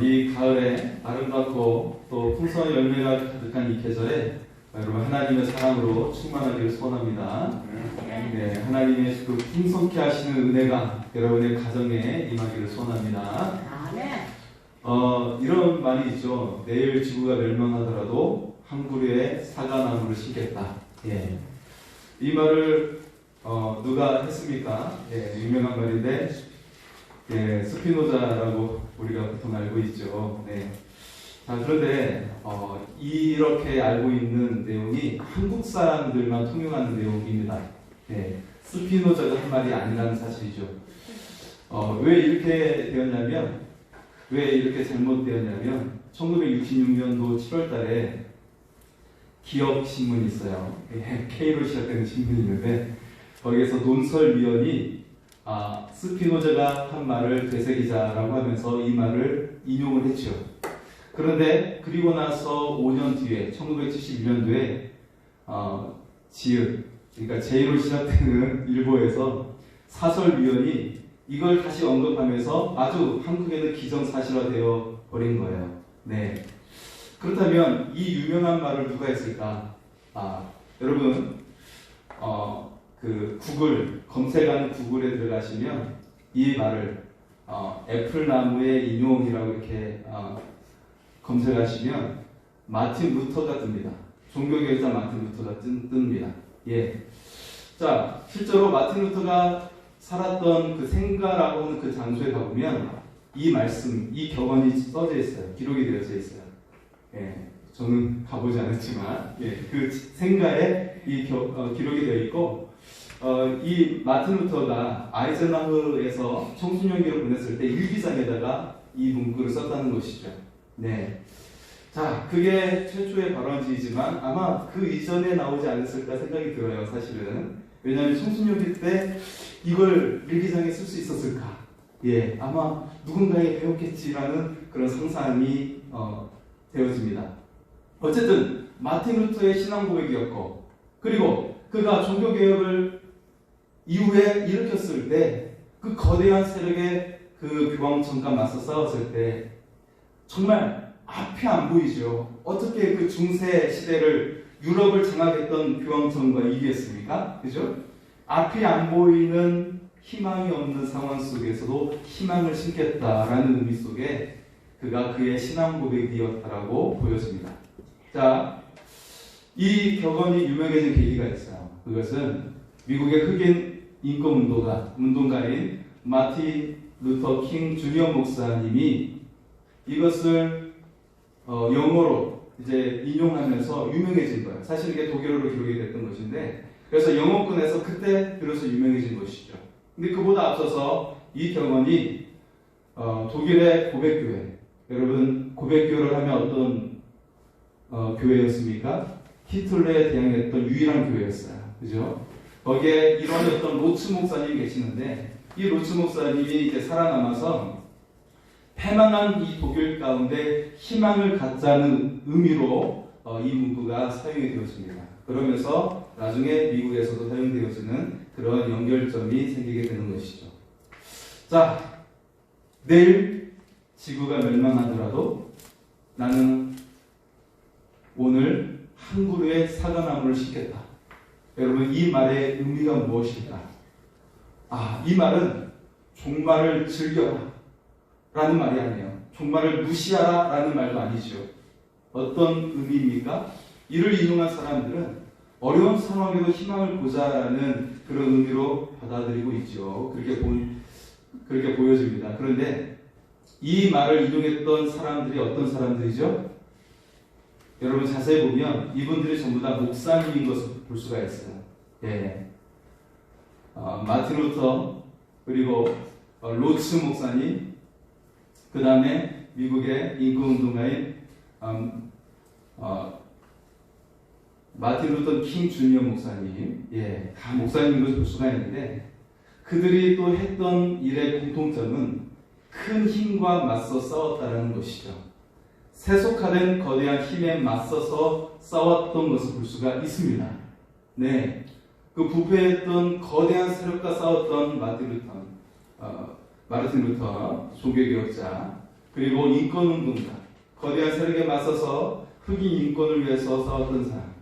이 가을에 아름답고 또 풍성한 열매가 가득한 이 계절에 여러분 하나님의 사랑으로 충만하기를 소원합니다. 네, 하나님의 그 풍성케 하시는 은혜가 여러분의 가정에 임하기를 소원합니다. 이런 말이 있죠. 내일 지구가 멸망하더라도 한 그루의 사과나무를 심겠다. 예. 이 말을 누가 했습니까? 예, 유명한 말인데, 예, 스피노자라고 우리가 보통 알고 있죠. 네. 자, 그런데 이렇게 알고 있는 내용이 한국 사람들만 통용하는 내용입니다. 네. 스피노자가 한 말이 아니라는 사실이죠. 왜 이렇게 되었냐면, 왜 이렇게 잘못되었냐면 1966년도 7월 달에 기업 신문이 있어요. K로 시작되는 신문이 있는데 거기에서 논설위원이 스피노자가 한 말을 되새기자라고 하면서 이 말을 인용을 했죠. 그런데 그리고 나서 5년 뒤에 1971년도에 지읒, 그러니까 J로 시작되는 일보에서 사설위원이 이걸 다시 언급하면서 아주 한국에는 기정사실화되어 버린 거예요. 네. 그렇다면 이 유명한 말을 누가 했을까? 여러분, 그 구글, 검색하는 구글에 들어가시면 이 말을 애플나무의 인용이라고 이렇게 검색하시면 마틴 루터가 뜹니다. 종교개혁자 마틴 루터가 뜹니다. 예. 자, 실제로 마틴 루터가 살았던 그 생가라고 하는 그 장소에 가보면 이 말씀, 이 격언이 써져 있어요. 기록이 되어져 있어요. 예, 저는 가보지 않았지만 그 생가에 이 기록이 되어 있고 이 마틴 루터가 아이젠하워에서 청소년기를 보냈을 때 일기장에다가 이 문구를 썼다는 것이죠. 네. 자, 그게 최초의 발원지이지만 아마 그 이전에 나오지 않았을까 생각이 들어요, 사실은. 왜냐하면 청소년기 때 이걸 일기장에 쓸 수 있었을까? 예, 아마 누군가에 배웠겠지라는 그런 상상이 되어집니다. 어쨌든 마틴 루터의 신앙 고백이었고, 그리고 그가 종교개혁을 이후에 일으켰을 때 그 거대한 세력의 그 교황청과 맞서 싸웠을 때 정말 앞이 안 보이죠. 어떻게 그 중세 시대를 유럽을 장악했던 교황청과 이기겠습니까? 그죠? 앞이 안 보이는 희망이 없는 상황 속에서도 희망을 심겠다라는 의미 속에 그가 그의 신앙 고백이었다라고 보여집니다. 자, 이 격언이 유명해진 계기가 있어요. 그것은 미국의 흑인 인권 운동가인 마틴 루터 킹 주니어 목사님이 이것을 영어로 이제 인용하면서 유명해진 거예요. 사실 이게 독일어로 기록이 됐던 것인데, 그래서 영어권에서 그때 비로소 유명해진 것이죠. 근데 그보다 앞서서 이 격언이 독일의 고백교회, 여러분 고백교회를 하면 어떤 교회였습니까? 히틀러에 대항했던 유일한 교회였어요. 그죠? 거기에 일원이었던 로츠 목사님이 계시는데 이 로츠 목사님이 이제 살아남아서 패망한 이 독일 가운데 희망을 갖자는 의미로 이 문구가 사용이 되었습니다. 그러면서 나중에 미국에서도 사용되어지는 그런 연결점이 생기게 되는 것이죠. 자, 내일 지구가 멸망하더라도 나는 오늘 한 그루의 사과나무를 심겠다. 여러분, 이 말의 의미가 무엇일까? 이 말은 종말을 즐겨라 라는 말이 아니에요. 종말을 무시하라 라는 말도 아니죠. 어떤 의미입니까? 이를 인용한 사람들은 어려운 상황에도 희망을 보자라는 그런 의미로 받아들이고 있죠. 그렇게 보여집니다. 그런데 이 말을 인용했던 사람들이 어떤 사람들이죠? 여러분 자세히 보면 이분들이 전부 다 목사님인 것을 볼 수가 있어요. 예. 마틴 루터, 그리고 로츠 목사님, 그 다음에 미국의 인권운동가인 마틴 루터 킹 주니어 목사님, 예, 다 목사님인 것을 볼 수가 있는데 그들이 또 했던 일의 공통점은 큰 힘과 맞서 싸웠다는 것이죠. 세속화된 거대한 힘에 맞서서 싸웠던 것을 볼 수가 있습니다. 네, 그 부패했던 거대한 세력과 싸웠던 마틴 루터, 마르틴 루터, 종교개혁자, 그리고 인권운동가, 거대한 세력에 맞서서 흑인 인권을 위해서 싸웠던 사람,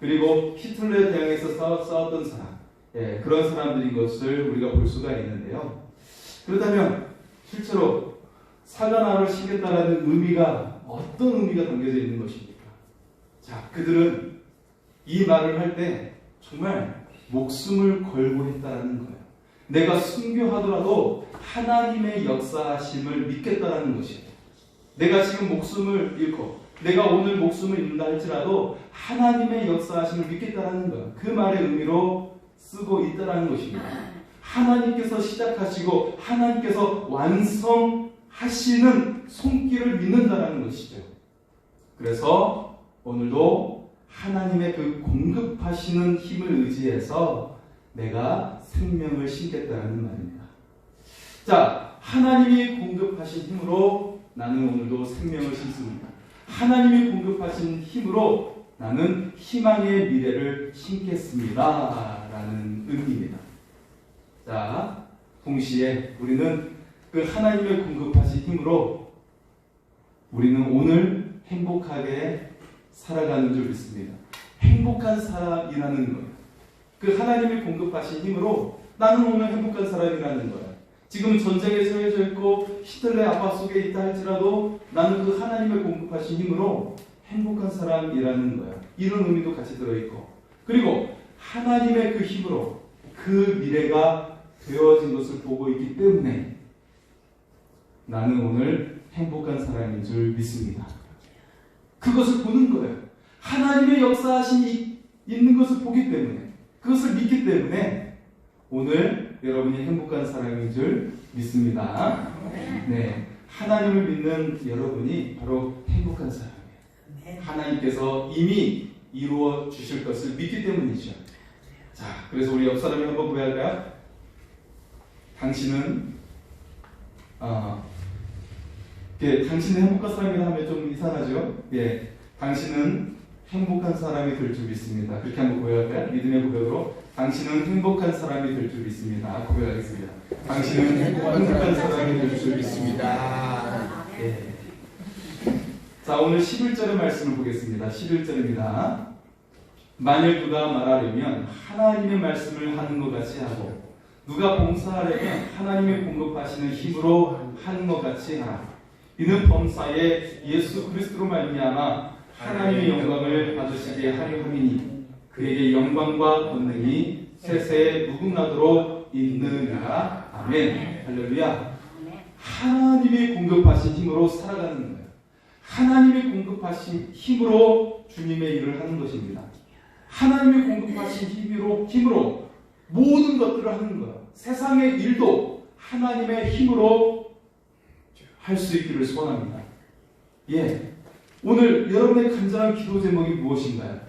그리고 히틀러에 대항해서 싸웠던 사람, 예, 그런 사람들인 것을 우리가 볼 수가 있는데요. 그렇다면 실제로 사과나무를 심겠다라는 의미가 어떤 의미가 담겨져 있는 것입니까? 자, 그들은 이 말을 할 때 정말 목숨을 걸고 했다라는 거예요. 내가 순교하더라도 하나님의 역사하심을 믿겠다라는 것이에요. 내가 지금 목숨을 잃고 내가 오늘 목숨을 잃는다 할지라도 하나님의 역사하심을 믿겠다라는 거예요. 그 말의 의미로 쓰고 있다라는 것입니다. 하나님께서 시작하시고 하나님께서 완성하시는 손길을 믿는다라는 것이죠. 그래서 오늘도 하나님의 그 공급하시는 힘을 의지해서 내가 생명을 심겠다는 말입니다. 자, 하나님이 공급하신 힘으로 나는 오늘도 생명을 심습니다. 하나님이 공급하신 힘으로 나는 희망의 미래를 심겠습니다. 라는 의미입니다. 자, 동시에 우리는 그 하나님의 공급하신 힘으로 우리는 오늘 행복하게 살아가는 줄 믿습니다. 행복한 사람이라는 거예요. 그 하나님이 공급하신 힘으로 나는 오늘 행복한 사람이라는 거예요. 지금 전쟁에 처해져 있고 히틀러의 압박 속에 있다 할지라도 나는 그 하나님의 공급하신 힘으로 행복한 사람이라는 거예요. 이런 의미도 같이 들어있고, 그리고 하나님의 그 힘으로 그 미래가 되어진 것을 보고 있기 때문에 나는 오늘 행복한 사람인 줄 믿습니다. 그것을 보는 거예요. 하나님의 역사하심이 있는 것을 보기 때문에, 그것을 믿기 때문에 오늘 여러분이 행복한 사람인 줄 믿습니다. 네, 하나님을 믿는 여러분이 바로 행복한 사람이에요. 하나님께서 이미 이루어 주실 것을 믿기 때문이죠. 자, 그래서 우리 옆 사람이 한번 구해할까요? 당신은 당신은 행복한 사람이라 하면 좀 이상하죠? 예, 당신은 행복한 사람이 될 줄 믿습니다. 그렇게 한번 고백할까요? 믿음의 고백으로 당신은 행복한 사람이 될 줄 믿습니다. 고백하겠습니다. 당신은 행복한 사람이 될 줄 믿습니다. 예. 자, 오늘 11절의 말씀을 보겠습니다. 11절입니다. 만일 누가 말하려면 하나님의 말씀을 하는 것 같이 하고 누가 봉사하려면 하나님의 공급하시는 힘으로 하는 것 같이 하라. 이는 범사에 예수 그리스도로 말미암아 하나님의 영광을 받으시게 하려 함이니 그에게 영광과 권능이 세세에 무궁하도록 있느니라. 아멘. 할렐루야. 하나님이 공급하신 힘으로 살아가는 거예요. 하나님이 공급하신 힘으로 주님의 일을 하는 것입니다. 하나님이 공급하신 힘으로 모든 것들을 하는 거예요. 세상의 일도 하나님의 힘으로 할 수 있기를 소원합니다. 예, 오늘 여러분의 간절한 기도 제목이 무엇인가요?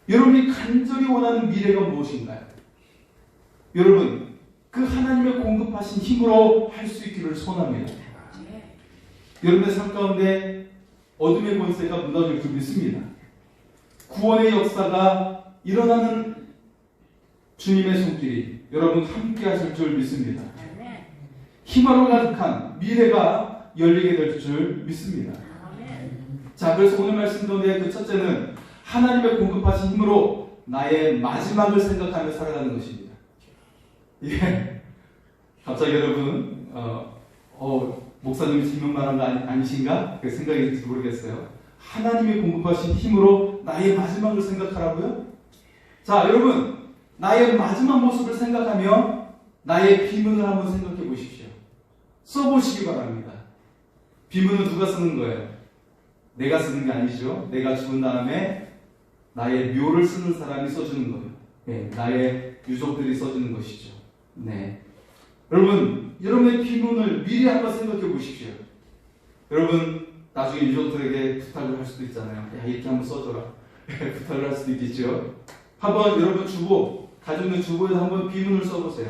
여러분이 간절히 원하는 미래가 무엇인가요? 여러분, 그 하나님의 공급하신 힘으로 할 수 있기를 소원합니다. 여러분의 삶 가운데 어둠의 권세가 무너질 줄 믿습니다. 구원의 역사가 일어나는 주님의 손길이 여러분 함께 하실 줄 믿습니다. 희망으로 가득한 미래가 열리게 될 줄 믿습니다. 자, 그래서 오늘 말씀 가운데 그 첫째는 하나님의 공급하신 힘으로 나의 마지막을 생각하며 살아가는 것입니다. 예. 갑자기 여러분, 목사님이 질문 말한 거 아니신가? 그 생각이 들지 모르겠어요. 하나님이 공급하신 힘으로 나의 마지막을 생각하라고요? 자, 여러분, 나의 마지막 모습을 생각하며 나의 비문을 한번 생각해 보십시오. 써보시기 바랍니다. 비문은 누가 쓰는 거예요? 내가 쓰는 게 아니죠. 내가 죽은 다음에 나의 묘를 쓰는 사람이 써주는 거예요. 네, 나의 유족들이 써주는 것이죠. 네. 여러분, 여러분의 비문을 미리 한번 생각해 보십시오. 여러분, 나중에 유족들에게 부탁을 할 수도 있잖아요. 야, 이렇게 한번 써줘라. 부탁을 할 수도 있겠죠. 한번 여러분 가정의 주보에서 한번 비문을 써보세요.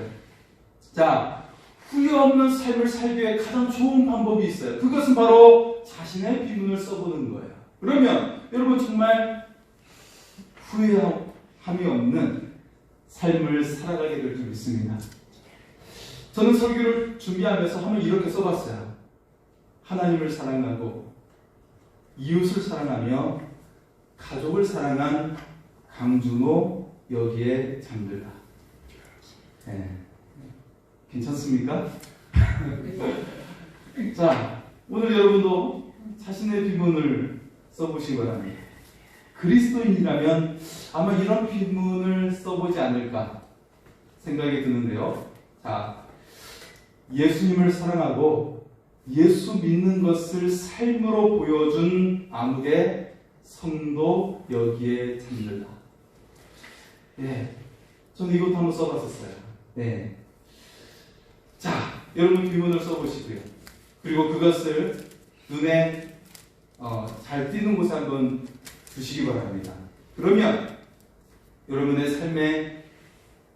자, 후회 없는 삶을 살기 위해 가장 좋은 방법이 있어요. 그것은 바로 자신의 비문을 써보는 거예요. 그러면 여러분 정말 후회함이 없는 삶을 살아가게 될 줄 믿습니다. 저는 설교를 준비하면서 한번 이렇게 써봤어요. 하나님을 사랑하고 이웃을 사랑하며 가족을 사랑한 강준호 여기에 잠들다. 네. 괜찮습니까? 자, 오늘 여러분도 자신의 비문을 써보시기 바랍니다. 그리스도인이라면 아마 이런 비문을 써보지 않을까 생각이 드는데요. 자, 예수님을 사랑하고 예수 믿는 것을 삶으로 보여준 암흑의 성도 여기에 잠들다. 예, 저는 이것도 한번 써봤었어요. 네. 자, 여러분 비문을 써보시고요. 그리고 그것을 눈에 잘 띄는 곳에 한번 두시기 바랍니다. 그러면 여러분의 삶의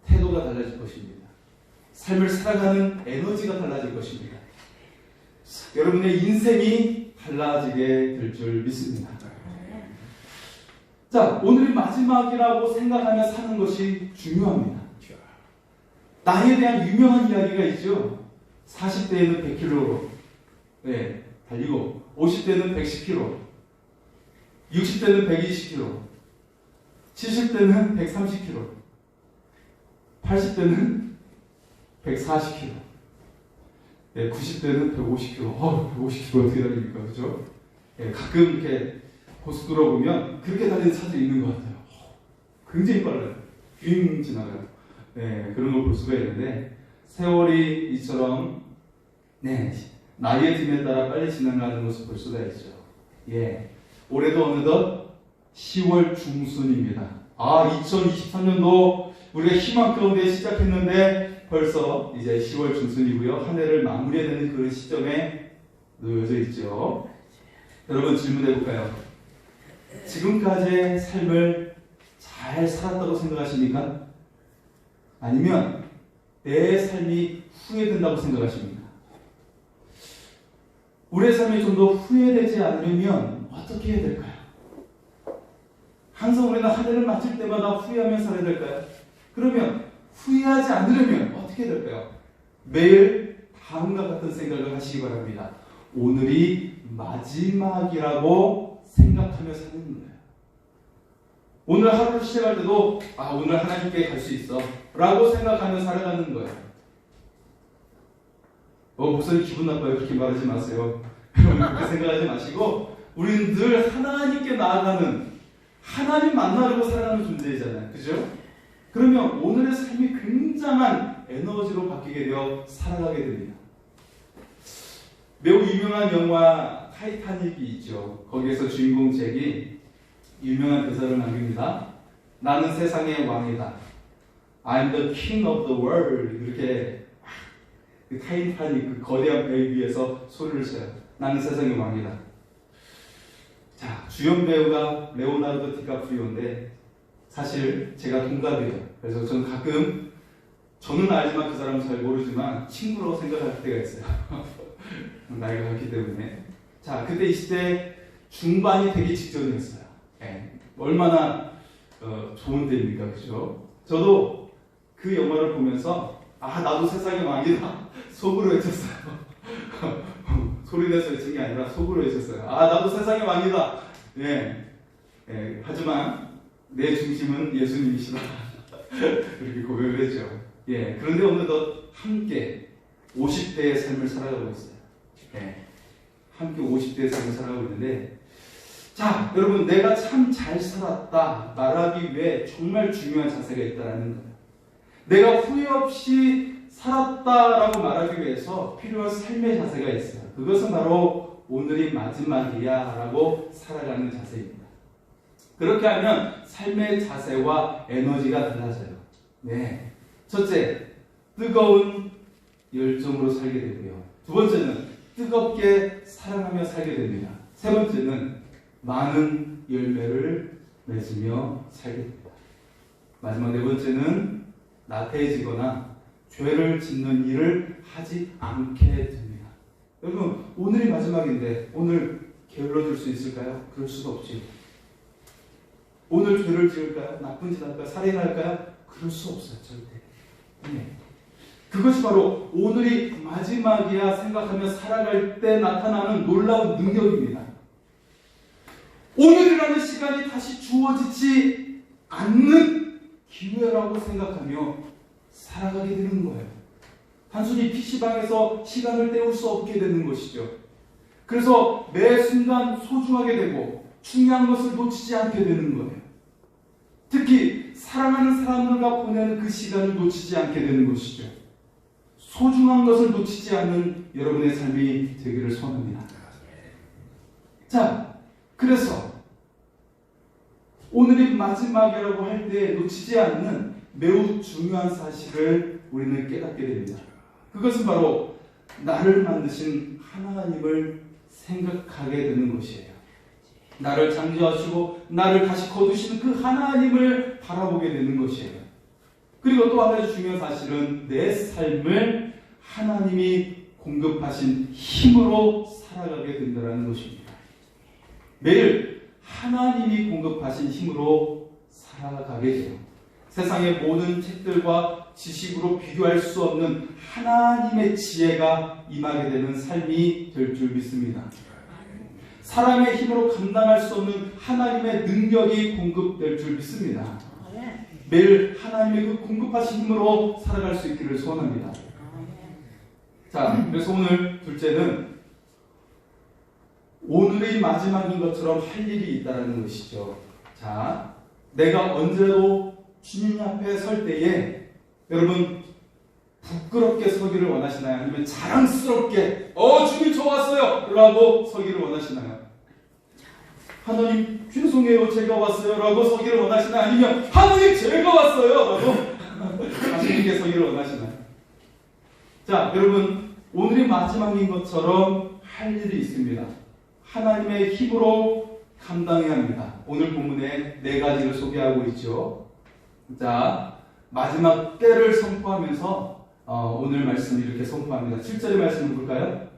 태도가 달라질 것입니다. 삶을 살아가는 에너지가 달라질 것입니다. 여러분의 인생이 달라지게 될 줄 믿습니다. 자, 오늘이 마지막이라고 생각하며 사는 것이 중요합니다. 나이에 대한 유명한 이야기가 있죠. 40대에는 100km 네, 달리고 50대는 110km, 60대는 120km, 70대는 130km, 80대는 140km, 네, 90대는 150km. 150km 어떻게 달립니까? 그죠? 네, 가끔 이렇게 고속도로 보면 그렇게 달리는 차들이 있는 것 같아요. 굉장히 빨라요. 윙 지나가요. 네, 그런 걸 볼 수가 있는데, 세월이 이처럼, 네, 나이의 틈에 따라 빨리 지나가는 것을 볼 수가 있죠. 예. 올해도 어느덧 10월 중순입니다. 2023년도 우리가 희망 가운데 시작했는데 벌써 이제 10월 중순이고요. 한 해를 마무리해야 되는 그런 시점에 놓여져 있죠. 여러분 질문해 볼까요? 지금까지의 삶을 잘 살았다고 생각하십니까? 아니면 내 삶이 후회된다고 생각하십니까? 우리의 삶이 좀 더 후회되지 않으려면 어떻게 해야 될까요? 항상 우리는 한 해를 맞을 때마다 후회하며 살아야 될까요? 그러면 후회하지 않으려면 어떻게 해야 될까요? 매일 다음과 같은 생각을 하시기 바랍니다. 오늘이 마지막이라고 생각하며 사는 거예요. 오늘 하루를 시작할 때도 오늘 하나님께 갈 수 있어 라고 생각하며 살아가는 거예요. 목사님 기분 나빠요. 그렇게 말하지 마세요. 그렇게 생각하지 마시고 우리는 늘 하나님께 나아가는, 하나님 만나려고 살아가는 존재이잖아요. 그죠? 그러면 오늘의 삶이 굉장한 에너지로 바뀌게 되어 살아가게 됩니다. 매우 유명한 영화 타이타닉이 있죠. 거기에서 주인공 잭이 유명한 대사를 남깁니다. 나는 세상의 왕이다. I'm the king of the world. 이렇게 그 타이타닉 그 거대한 배 위에서 소리를 쳐요. 나는 세상의 왕이다. 자, 주연 배우가 레오나르도 디카프리오인데 사실 제가 동갑이에요. 그래서 저는 가끔 저는 알지만 그 사람은 잘 모르지만 친구라고 생각할 때가 있어요. 나이가 같기 때문에. 자, 그때 20대 중반이 되기 직전이었어요. 네. 얼마나 좋은 때입니까? 그죠? 저도 그 영화를 보면서 나도 세상의 왕이다. 속으로 외쳤어요. 소리내서 외친 게 아니라 속으로 외쳤어요. 나도 세상의 왕이다. 예. 예. 하지만 내 중심은 예수님이시다. 그렇게 고백을 했죠. 예. 그런데 어느덧 함께 50대의 삶을 살아가고 있어요. 예. 함께 50대의 삶을 살아가고 있는데, 자, 여러분, 내가 참 잘 살았다 말하기 위해 정말 중요한 자세가 있다는 거예요. 내가 후회 없이 살았다라고 말하기 위해서 필요한 삶의 자세가 있어요. 그것은 바로 오늘이 마지막이야 라고 살아가는 자세입니다. 그렇게 하면 삶의 자세와 에너지가 달라져요. 네. 첫째, 뜨거운 열정으로 살게 되고요. 두 번째는 뜨겁게 사랑하며 살게 됩니다. 세 번째는 많은 열매를 맺으며 살게 됩니다. 마지막 네 번째는 나태해지거나 죄를 짓는 일을 하지 않게 됩니다. 여러분, 오늘이 마지막인데 오늘 게을러질 수 있을까요? 그럴 수가 없지. 오늘 죄를 지을까요? 나쁜 짓 할까요? 살인할까요? 그럴 수 없어요. 절대. 네. 그것이 바로 오늘이 마지막이야 생각하며 살아갈 때 나타나는 놀라운 능력입니다. 오늘이라는 시간이 다시 주어지지 않는 기회라고 생각하며 살아가게 되는 거예요. 단순히 PC방에서 시간을 때울 수 없게 되는 것이죠. 그래서 매 순간 소중하게 되고 중요한 것을 놓치지 않게 되는 거예요. 특히 사랑하는 사람들과 보내는 그 시간을 놓치지 않게 되는 것이죠. 소중한 것을 놓치지 않는 여러분의 삶이 되기를 소원합니다. 자, 그래서 오늘이 마지막이라고 할 때 놓치지 않는 매우 중요한 사실을 우리는 깨닫게 됩니다. 그것은 바로 나를 만드신 하나님을 생각하게 되는 것이에요. 나를 창조하시고 나를 다시 거두시는 그 하나님을 바라보게 되는 것이에요. 그리고 또 한 가지 중요한 사실은 내 삶을 하나님이 공급하신 힘으로 살아가게 된다는 것입니다. 매일 하나님이 공급하신 힘으로 살아가게 돼요. 세상의 모든 책들과 지식으로 비교할 수 없는 하나님의 지혜가 임하게 되는 삶이 될 줄 믿습니다. 사람의 힘으로 감당할 수 없는 하나님의 능력이 공급될 줄 믿습니다. 매일 하나님의 그 공급하신 힘으로 살아갈 수 있기를 소원합니다. 자, 그래서 오늘 둘째는 오늘의 마지막인 것처럼 할 일이 있다는 것이죠. 자, 내가 언제도 주님 앞에 설 때에 여러분 부끄럽게 서기를 원하시나요? 아니면 자랑스럽게 주님 저 왔어요! 라고 서기를 원하시나요? 하나님 죄송해요 제가 왔어요 라고 서기를 원하시나요? 아니면 하나님 제가 왔어요 라고 하나님께 서기를 원하시나요? 자, 여러분 오늘이 마지막인 것처럼 할 일이 있습니다. 하나님의 힘으로 감당해야 합니다. 오늘 본문에 4가지를 소개하고 있죠. 자, 마지막 때를 선포하면서 오늘 말씀을 이렇게 선포합니다. 7절의 말씀을 볼까요?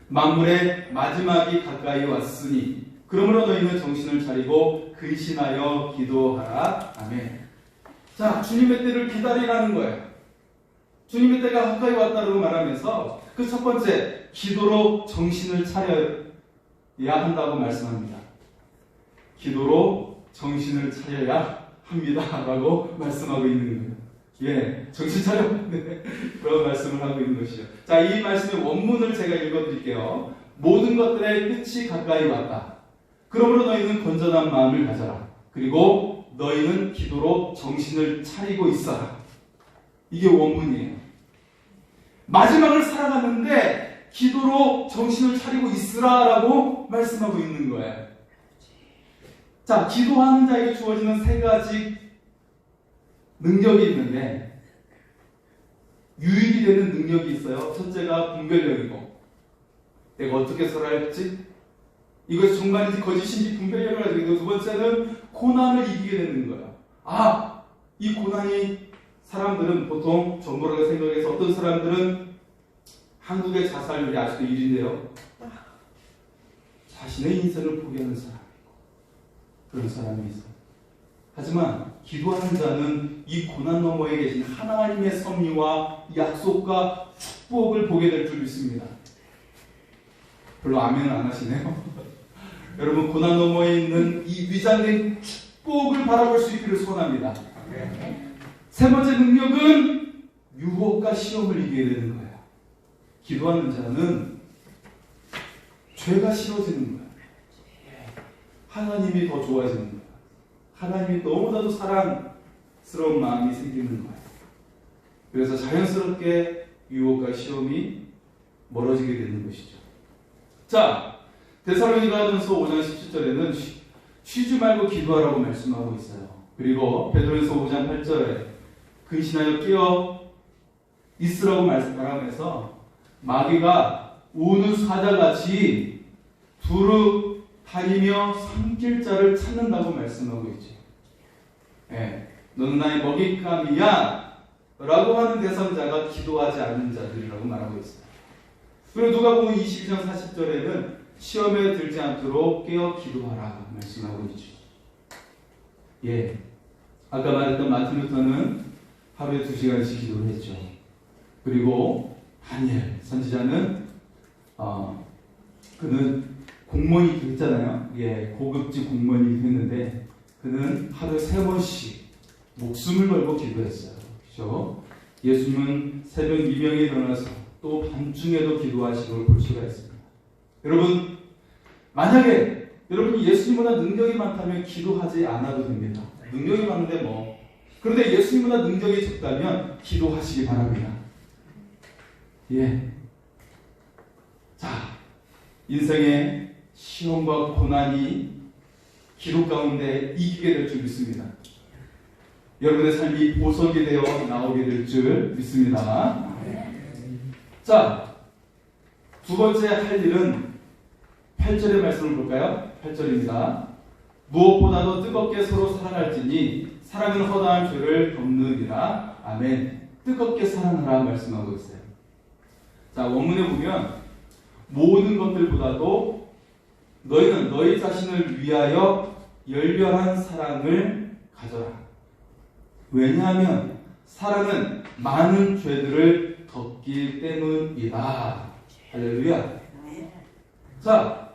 만물의 마지막이 가까이 왔으니 그러므로 너희는 정신을 차리고 근신하여 기도하라. 아멘. 자, 주님의 때를 기다리라는 거예요. 주님의 때가 가까이 왔다고 말하면서 그 첫 번째, 기도로 정신을 차려야 한다고 말씀합니다. 기도로 정신을 차려야 합니다. 라고 말씀하고 있는 거예요. 예, 정신 차려. 네, 그런 말씀을 하고 있는 것이죠. 자, 이 말씀의 원문을 제가 읽어드릴게요. 모든 것들의 끝이 가까이 왔다. 그러므로 너희는 건전한 마음을 가져라. 그리고 너희는 기도로 정신을 차리고 있어라. 이게 원문이에요. 마지막을 살아가는데 기도로 정신을 차리고 있으라라고 말씀하고 있는 거예요. 자, 기도하는 자에게 주어지는 3가지 능력이 있는데 유익이 되는 능력이 있어요. 첫째가 분별력이고 내가 어떻게 살아야 할지 이것이 정말인지 거짓인지 분별력을 가지고 있고, 두 번째는 고난을 이기게 되는 거예요. 이 고난이 사람들은 보통 전부라고 생각해서 어떤 사람들은 한국의 자살률이 아직도 1위인데요. 자신의 인생을 포기하는 사람이고 그런 사람이 있어요. 하지만 기도하는 자는 이 고난 너머에 계신 하나님의 섭리와 약속과 축복을 보게 될 줄 믿습니다. 별로 아멘을 안 하시네요. 여러분 고난 너머에 있는 이 위장된 축복을 바라볼 수 있기를 소원합니다. 세 번째 능력은 유혹과 시험을 이기게 되는 거예요. 기도하는 자는 죄가 싫어지는 거예요. 하나님이 더 좋아지는 거예요. 하나님이 너무나도 사랑스러운 마음이 생기는 거예요. 그래서 자연스럽게 유혹과 시험이 멀어지게 되는 것이죠. 자, 데살로니가전서 5장 17절에는 쉬지 말고 기도하라고 말씀하고 있어요. 그리고 베드로전서 5장 8절에 근신하여 깨어 있으라고 말하면서 마귀가 우는 사자같이 두루 다니며 삼킬 자를 찾는다고 말씀하고 있죠. 예, 너는 나의 먹잇감이야 라고 하는 대상자가 기도하지 않는 자들이라고 말하고 있어요. 그리고 누가복음 22장 40절에는 시험에 들지 않도록 깨어 기도하라 말씀하고 있죠. 예, 아까 말했던 마틴 루터는 하루에 2시간씩 기도를 했죠. 그리고 다니엘 선지자는 그는 공무원이기도 했잖아요. 예, 고급직 공무원이기도 했는데 그는 하루에 3번씩 목숨을 걸고 기도했어요. 그렇죠? 예수님은 새벽 미명에 일어나서 또 밤중에도 기도하신 걸 볼 수가 있습니다. 여러분, 만약에 여러분이 예수님보다 능력이 많다면 기도하지 않아도 됩니다. 능력이 많은데 뭐. 그런데 예수님보다 능력이 적다면 기도하시기 바랍니다. 예. 자, 인생의 시험과 고난이 기도 가운데 이기게 될 줄 믿습니다. 여러분의 삶이 보석이 되어 나오게 될 줄 믿습니다. 자, 두 번째 할 일은 8절의 말씀을 볼까요? 8절입니다. 무엇보다도 뜨겁게 서로 사랑할지니 사랑은 허다한 죄를 덮느니라. 아멘. 뜨겁게 사랑하라 말씀하고 있어요. 자, 원문에 보면 모든 것들보다도 너희는 너희 자신을 위하여 열렬한 사랑을 가져라. 왜냐하면 사랑은 많은 죄들을 덮기 때문이다. 할렐루야. 자,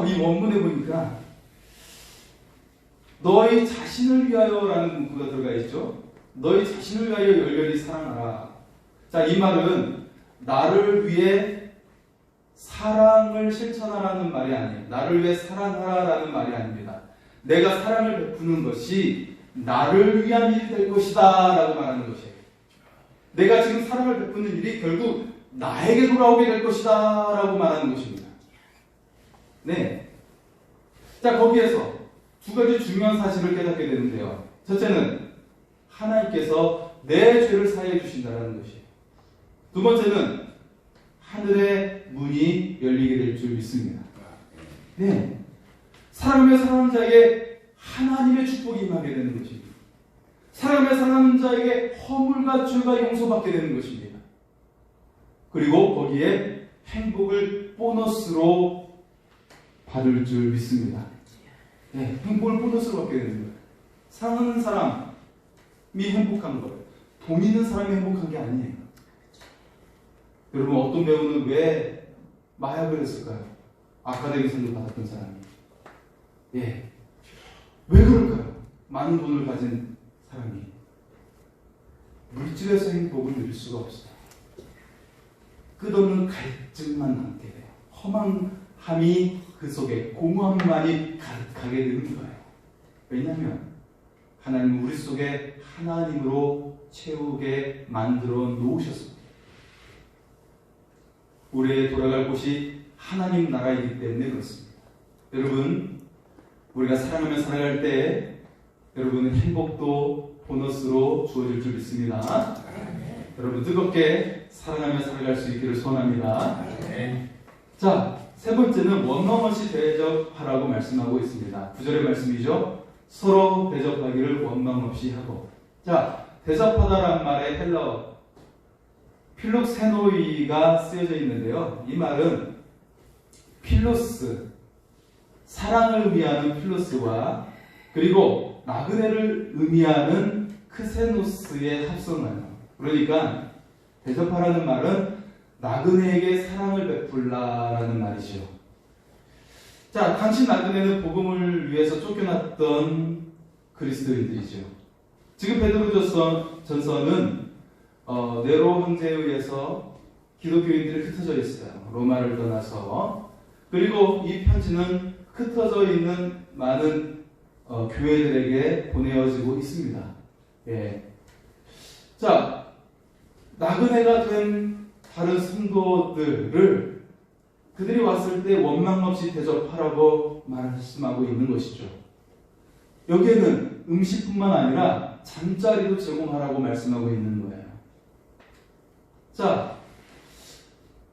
이 원문에 보니까 너희 자신을 위하여라는 문구가 들어가 있죠. 너희 자신을 위하여 열렬히 사랑하라. 자, 이 말은 나를 위해 사랑을 실천하라는 말이 아니에요. 나를 위해 사랑하라는 말이 아닙니다. 내가 사랑을 베푸는 것이 나를 위한 일이 될 것이다 라고 말하는 것이에요. 내가 지금 사랑을 베푸는 일이 결국 나에게 돌아오게 될 것이다 라고 말하는 것입니다. 네. 자, 거기에서 두 가지 중요한 사실을 깨닫게 되는데요. 첫째는 하나님께서 내 죄를 사해해 주신다는 것이에요. 두 번째는 하늘의 문이 열리게 될 줄 믿습니다. 네. 사랑하며 사랑하는 자에게 하나님의 축복이 임하게 되는 것입니다. 사랑하며 사랑하는 자에게 허물과 죄가 용서받게 되는 것입니다. 그리고 거기에 행복을 보너스로 받을 줄 믿습니다. 네, 행복을 보너스로 받게 되는 거예요. 사랑하는 사람이 행복한 거예요. 돈 있는 사람이 행복한 게 아니에요. 여러분, 어떤 배우는 왜 마약을 했을까요? 아카데미상을 받았던 사람이. 예. 왜 그럴까요? 많은 돈을 가진 사람이. 물질에서 행복을 누릴 수가 없어요. 끝없는 갈증만 남게 돼요. 허망함이 그 속에 공허함만이 가득하게 되는 거예요. 왜냐하면 하나님은 우리 속에 하나님으로 채우게 만들어 놓으셨습니다. 우리의 돌아갈 곳이 하나님 나라이기 때문에 그렇습니다. 여러분, 우리가 사랑하며 살아갈 때 여러분의 행복도 보너스로 주어질 줄 믿습니다. 여러분, 뜨겁게 사랑하며 살아갈 수 있기를 소원합니다. 자, 세 번째는 원망없이 대접하라고 말씀하고 있습니다. 9절의 말씀이죠. 서로 대접하기를 원망없이 하고. 자, 대접하다라는 말의 헬라어 필록세노이가 쓰여져 있는데요. 이 말은 필로스, 사랑을 의미하는 필로스와 그리고 나그네를 의미하는 크세노스의 합성어예요. 그러니까 대접하라는 말은 나그네에게 사랑을 베풀라라는 말이죠. 자, 당시 나그네는 복음을 위해서 쫓겨났던 그리스도인들이죠. 지금 베드로전서는 네로 황제에 의해서 기독교인들이 흩어져 있어요. 로마를 떠나서. 그리고 이 편지는 흩어져 있는 많은 교회들에게 보내어지고 있습니다. 예. 자, 나그네가 된 다른 성도들을 그들이 왔을 때 원망 없이 대접하라고 말씀하고 있는 것이죠. 여기에는 음식뿐만 아니라 잠자리도 제공하라고 말씀하고 있는 거예요. 자,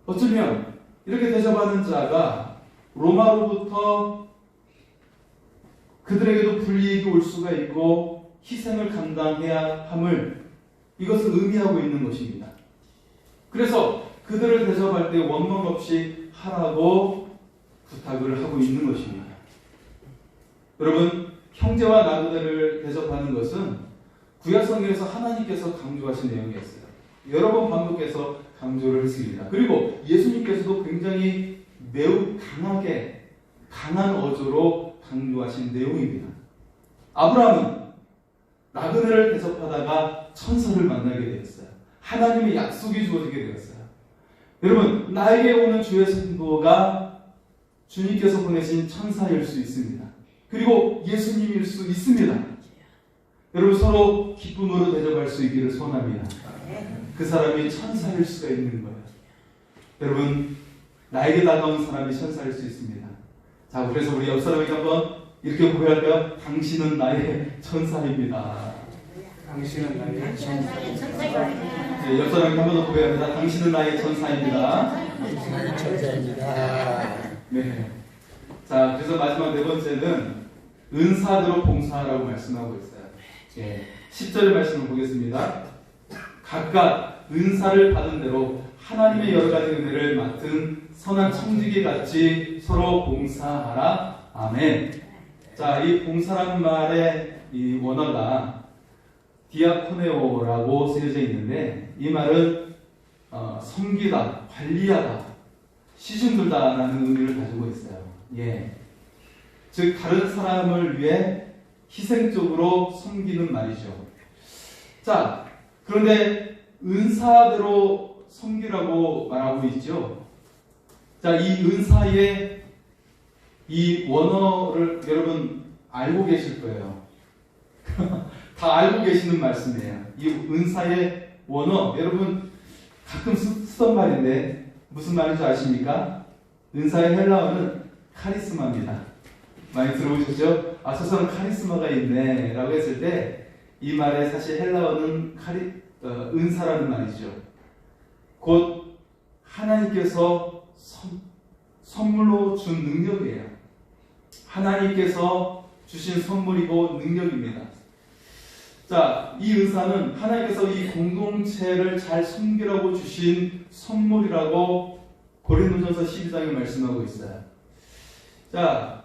어쩌면 이렇게 대접하는 자가 로마로부터 그들에게도 불이익이 올 수가 있고 희생을 감당해야 함을 이것을 의미하고 있는 것입니다. 그래서 그들을 대접할 때 원망 없이 하라고 부탁을 하고 있는 것입니다. 여러분, 형제와 나그네를 대접하는 것은 구약성경에서 하나님께서 강조하신 내용이었어요. 여러 번 반복해서 강조를 했습니다. 그리고 예수님께서도 굉장히 매우 강한 어조로 강조하신 내용입니다. 아브라함은 나그네를 대접하다가 천사를 만나게 되었어요. 하나님의 약속이 주어지게 되었어요. 여러분, 나에게 오는 주의 성도가 주님께서 보내신 천사일 수 있습니다. 그리고 예수님일 수 있습니다. 여러분, 서로 기쁨으로 대접할 수 있기를 소원합니다. 그 사람이 천사일 수가 있는 거예요. 여러분, 나에게 다가온 사람이 천사일 수 있습니다. 자, 그래서 우리 옆 사람에게 한번 이렇게 고백할까요? 당신은 나의 천사입니다. 당신은 나의 천사입니다. 네, 옆 사람에게 한 번 더 고백합니다. 당신은 나의 천사입니다. 나의 천사입니다. 네. 자, 그래서 마지막 네 번째는 은사대로 봉사하라고 말씀하고 있어요. 예. 10절의 말씀을 보겠습니다. 각각 은사를 받은 대로 하나님의 여러 가지 은혜를 맡은 선한 청지기 같이 서로 봉사하라. 아멘. 자, 이 봉사라는 말의 이 원어가 디아코네오라고 쓰여져 있는데, 이 말은 섬기다, 관리하다, 시중들다라는 의미를 가지고 있어요. 예. 즉 다른 사람을 위해 희생적으로 섬기는 말이죠. 자, 그런데 은사대로 섬기라고 말하고 있죠. 자, 이 은사의 이 원어를 여러분 알고 계실 거예요. 다 알고 계시는 말씀이에요. 이 은사의 원어, 여러분 가끔 쓰던 말인데 무슨 말인지 아십니까? 은사의 헬라어는 카리스마입니다. 많이 들어보셨죠? 아, 저 사람 카리스마가 있네 라고 했을 때 이 말의 사실 헬라어는 은사라는 말이죠. 곧 하나님께서 선물로 준 능력이에요. 하나님께서 주신 선물이고 능력입니다. 자, 이 은사는 하나님께서 이 공동체를 잘 섬기라고 주신 선물이라고 고린도전서 12장에 말씀하고 있어요. 자,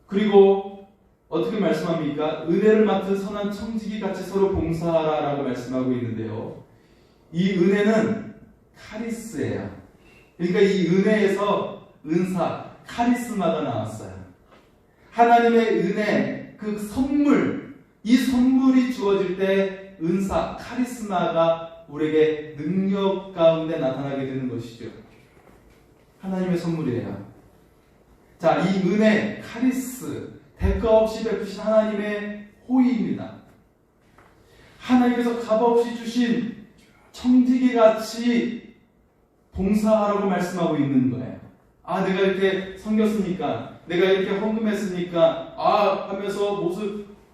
그리고 어떻게 말씀합니까? 은혜를 맡은 선한 청지기 같이 서로 봉사하라라고 말씀하고 있는데요. 이 은혜는 카리스예요. 그러니까 이 은혜에서 은사, 카리스마가 나왔어요. 하나님의 은혜, 그 선물, 이 선물이 주어질 때 은사, 카리스마가 우리에게 능력 가운데 나타나게 되는 것이죠. 하나님의 선물이에요. 자, 이 은혜, 카리스, 대가 없이 베푸신 하나님의 호의입니다. 하나님께서 값없이 주신 청지기같이 봉사하라고 말씀하고 있는 거예요. 아, 내가 이렇게 섬겼으니까, 내가 이렇게 헌금했으니까, 아, 하면서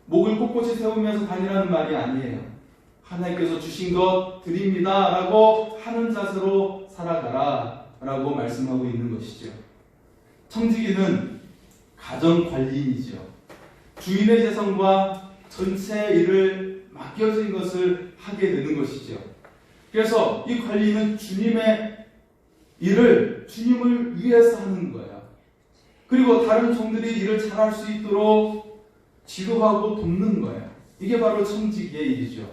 목을 꼿꼿이 세우면서 다니라는 말이 아니에요. 하나님께서 주신 것 드립니다 라고 하는 자세로 살아가라 라고 말씀하고 있는 것이죠. 청지기는 가정관리인이죠. 주인의 재성과 전체 일을 맡겨진 것을 하게 되는 것이죠. 그래서 이 관리는 주님의 일을 주님을 위해서 하는 거예요. 그리고 다른 종들이 일을 잘할 수 있도록 지도하고 돕는 거예요. 이게 바로 청지기의 일이죠.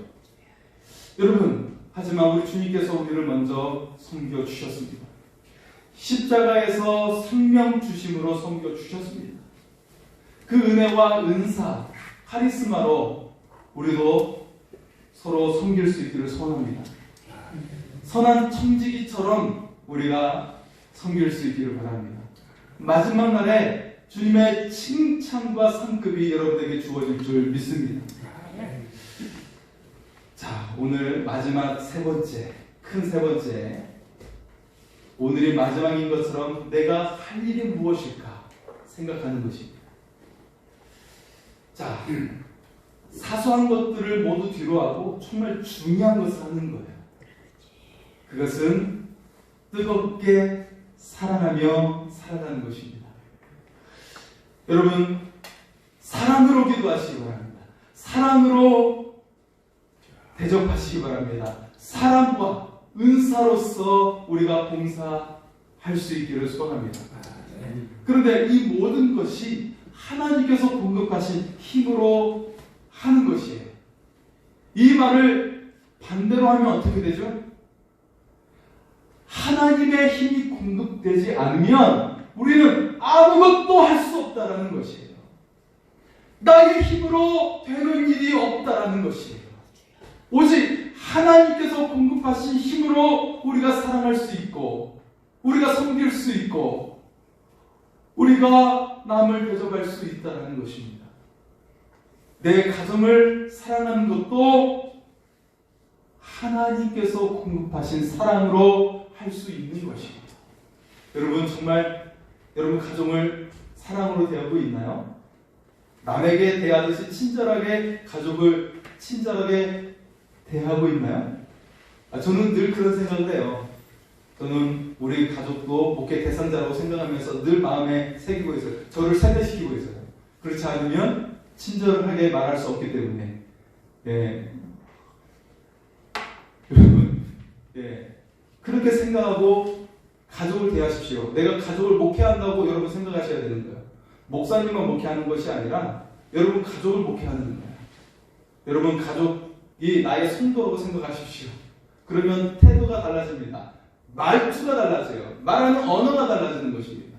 여러분, 하지만 우리 주님께서 우리를 먼저 섬겨주셨습니다. 십자가에서 생명 주심으로 섬겨주셨습니다. 그 은혜와 은사, 카리스마로 우리도 서로 섬길 수 있기를 소원합니다. 선한 청지기처럼 우리가 섬길 수 있기를 바랍니다. 마지막 날에 주님의 칭찬과 상급이 여러분에게 주어질 줄 믿습니다. 자, 오늘 마지막 세 번째, 큰 세 번째, 오늘이 마지막인 것처럼 내가 할 일이 무엇일까 생각하는 것입니다. 자, 사소한 것들을 모두 뒤로하고 정말 중요한 것을 하는 거예요. 그것은 뜨겁게 사랑하며 살아가는 것입니다. 여러분, 사랑으로 기도하시기 바랍니다. 사랑으로 대접하시기 바랍니다. 사랑과 은사로서 우리가 봉사할 수 있기를 소원합니다. 그런데 이 모든 것이 하나님께서 공급하신 힘으로 하는 것이에요. 이 말을 반대로 하면 어떻게 되죠? 하나님의 힘이 공급되지 않으면 우리는 아무것도 할 수 없다라는 것이에요. 나의 힘으로 되는 일이 없다라는 것이에요. 오직 하나님께서 공급하신 힘으로 우리가 사랑할 수 있고, 우리가 섬길 수 있고, 우리가 남을 대접할 수 있다라는 것입니다. 내 가정을 사랑하는 것도 하나님께서 공급하신 사랑으로 할 수 있는 것입니다. 여러분, 정말 여러분 가정을 사랑으로 대하고 있나요? 남에게 대하듯이 친절하게 가족을 친절하게 대하고 있나요? 저는 늘 그런 생각을 해요. 저는 우리 가족도 목회 대상자라고 생각하면서 늘 마음에 새기고 있어요. 저를 세뇌시키고 있어요. 그렇지 않으면 친절하게 말할 수 없기 때문에. 여러분, 그렇게 생각하고 가족을 대하십시오. 내가 가족을 목회한다고 여러분 생각하셔야 되는 거예요. 목사님만 목회하는 것이 아니라 여러분 가족을 목회하는 거예요. 여러분 가족이 나의 성도라고 생각하십시오. 그러면 태도가 달라집니다. 말투가 달라져요. 말하는 언어가 달라지는 것입니다.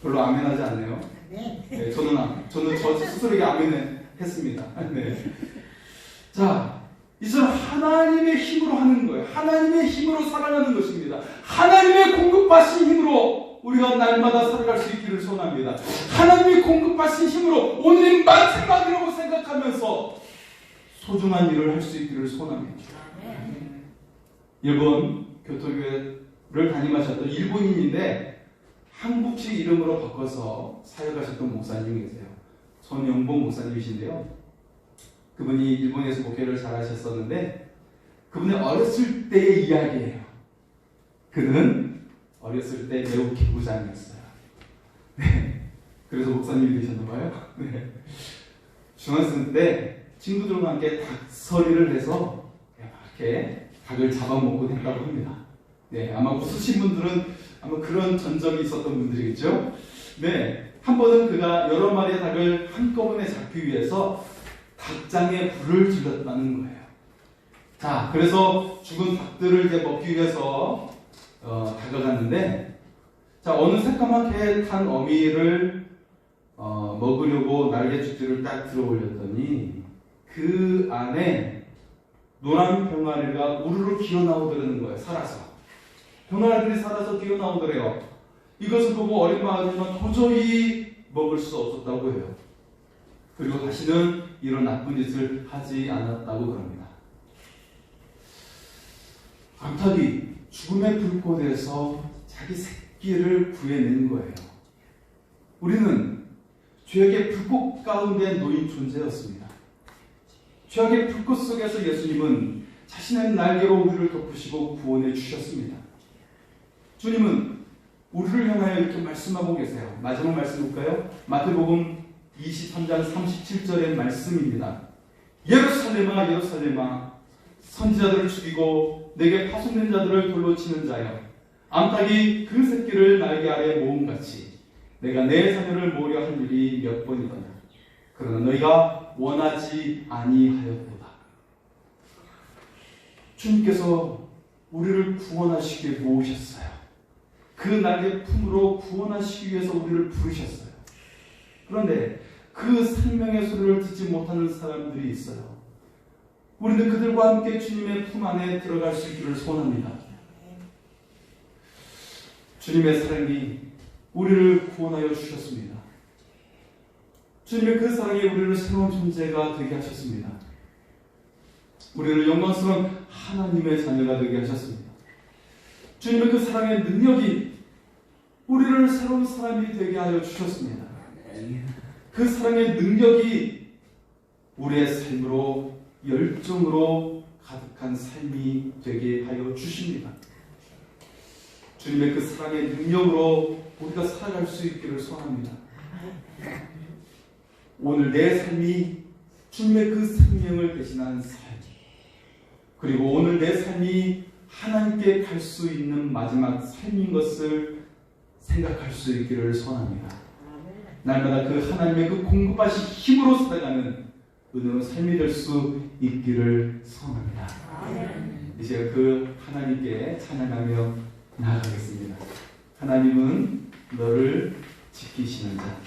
별로 아멘하지 않네요. 네, 저는 저 스스로에게 아멘을 했습니다. 네. 자, 이제는 하나님의 힘으로 하는 거예요. 하나님의 힘으로 살아가는 것입니다. 하나님의 공급하신 힘으로 우리가 날마다 살아갈 수 있기를 소원합니다. 하나님이 공급하신 힘으로 오늘이 마지막이라고 생각하면서 소중한 일을 할 수 있기를 소원합니다. 일본 교토교회를 담임하셨던 일본인인데 한국식 이름으로 바꿔서 사역하셨던 목사님이 계세요. 전영봉 목사님이신데요. 그분이 일본에서 목회를 잘 하셨었는데 그분의 어렸을 때의 이야기예요. 그는 어렸을 때 매우 개구장이었어요. 네. 그래서 목사님이 되셨나봐요. 네. 중학생 때 친구들과 함께 닭서리를 해서 이렇게 닭을 잡아먹고 했다고 합니다. 네, 아마 웃으신 분들은 아마 그런 전적이 있었던 분들이겠죠. 네, 한 번은 그가 여러 마리의 닭을 한꺼번에 잡기 위해서 닭장에 불을 질렀다는 거예요. 자, 그래서 죽은 닭들을 이제 먹기 위해서 다가갔는데, 자, 어느 새까맣게 탄 어미를 먹으려고 날개죽지를 딱 들어 올렸더니 그 안에 노란 병아리가 우르르 기어 나오더라는 거예요. 살아서. 병아리들이 살아서 기어 나오더래요. 이것을 보고 어린 마을이지만 도저히 먹을 수 없었다고 해요. 그리고 다시는 이런 나쁜 짓을 하지 않았다고 그럽니다. 암탉이 죽음의 불꽃에서 자기 새끼를 구해낸 거예요. 우리는 죄악의 불꽃 가운데 놓인 존재였습니다. 죄악의 불꽃 속에서 예수님은 자신의 날개로 우리를 덮으시고 구원해 주셨습니다. 주님은 우리를 향하여 이렇게 말씀하고 계세요. 마지막 말씀 볼까요? 마태복음 23장 37절의 말씀입니다. 예루살렘아 예루살렘아 선지자들을 죽이고 내게 파송된 자들을 돌로 치는 자여, 암탉이 그 새끼를 날개 아래 모음같이 내가 내 자녀를 모으려 할 일이 몇 번이더냐. 그러나 너희가 원하지 아니하였도다. 주님께서 우리를 구원하시기 위해 모으셨어요. 그 날개 품으로 구원하시기 위해서 우리를 부르셨어요. 그런데 그 생명의 소리를 듣지 못하는 사람들이 있어요. 우리는 그들과 함께 주님의 품 안에 들어갈 수 있기를 소원합니다. 주님의 사랑이 우리를 구원하여 주셨습니다. 주님의 그 사랑이 우리를 새로운 존재가 되게 하셨습니다. 우리를 영광스러운 하나님의 자녀가 되게 하셨습니다. 주님의 그 사랑의 능력이 우리를 새로운 사람이 되게 하여 주셨습니다. 그 사랑의 능력이 우리의 삶으로 열정으로 가득한 삶이 되게 하여 주십니다. 주님의 그 사랑의 능력으로 우리가 살아갈 수 있기를 소원합니다. 오늘 내 삶이 주님의 그 생명을 대신하는 삶, 그리고 오늘 내 삶이 하나님께 갈 수 있는 마지막 삶인 것을 생각할 수 있기를 소원합니다. 날마다 그 하나님의 그 공급하신 힘으로 살아가는 은혜로운 삶이 될 수 있기를 소원합니다. 이제 그 하나님께 찬양하며 나아가겠습니다. 하나님은 너를 지키시는 자,